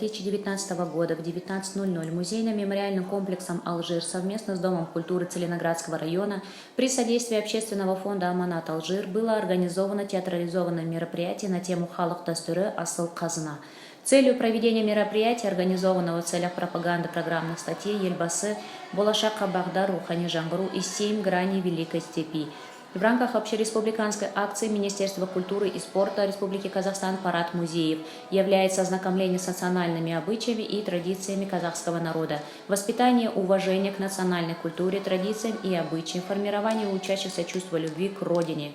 2019 года в 19:00 музейно-мемориальным комплексом «Алжир» совместно с Домом культуры Целиноградского района при содействии общественного фонда «Аманат Алжир» было организовано театрализованное мероприятие на тему «Халық дәстүрі асыл қазына». Целью проведения мероприятия, организованного в целях пропаганды программных статей Елбасы «Болашаққа бағдар рухани жаңғыру» и «7 граней Великой степи». В рамках общереспубликанской акции Министерства культуры и спорта Республики Казахстан «Парад музеев» является ознакомление с национальными обычаями и традициями казахского народа, воспитание уважения к национальной культуре, традициям и обычаям, формирование у учащихся чувства любви к родине.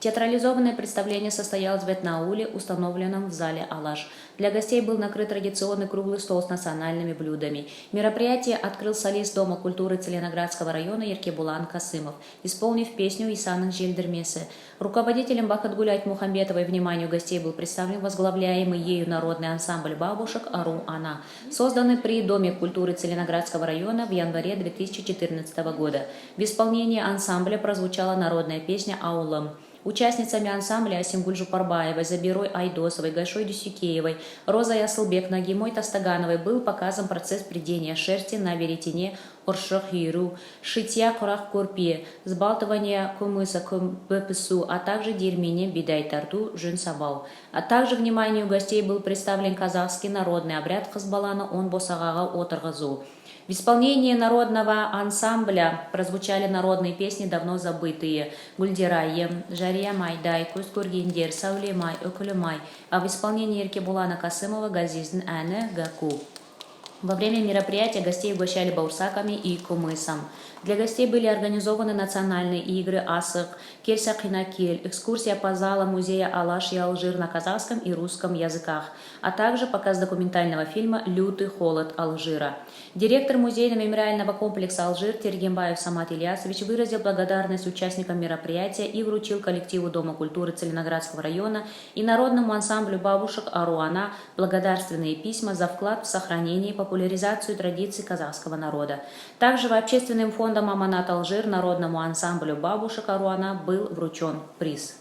Театрализованное представление состоялось в этноауле, установленном в зале «Алаш». Для гостей был накрыт традиционный круглый стол с национальными блюдами. Мероприятие открыл солист Дома культуры Целиноградского района Еркебулан Касымов, исполнив песню «Исаның желдірмесі». Руководителем Бахатгуль Айтмухамбетовой вниманию гостей был представлен возглавляемый ею народный ансамбль бабушек «Ару Ана», созданный при Доме культуры Целиноградского района в январе 2014 года. В исполнении ансамбля прозвучала народная песня «Аулым». Участницами ансамбля Асимгуль Жупарбаевой, Забирой Айдосовой, Гайшой Дюсюкеевой, Розой Асылбек, Нагимой Тастагановой был показан процесс прядения шерсти на веретене Оршах-Юру, шитья Курах-Курпи, сбалтывания кумыса Бепсу, а также дермине Бидай-Тарту Жюнсабау. А также вниманию гостей был представлен казахский народный обряд Хазбалана Он-Босагага Отыргазу. В исполнении народного ансамбля прозвучали народные песни, давно забытые: «Гульдираем», «Жария Майдай», «Кускургиндер», «Саулемай», «Окулемай», а в исполнении Еркебулана Касымова «Газизн Әне Гаку». Во время мероприятия гостей угощали баурсаками и кумысом. Для гостей были организованы национальные игры «Асық», «Кельсакинакель», экскурсия по залам музея «Алаш» и «Алжир» на казахском и русском языках, а также показ документального фильма «Лютый холод Алжира». Директор музейно-мемориального комплекса «Алжир» Тергембаев Самат Ильясович выразил благодарность участникам мероприятия и вручил коллективу Дома культуры Целиноградского района и народному ансамблю бабушек «Ару Ана» благодарственные письма за вклад в сохранение и популяризацию традиций казахского народа. Также в общественным фондом «Аманат Алжир» народному ансамблю бабушек «Ару Ана» был вручен приз.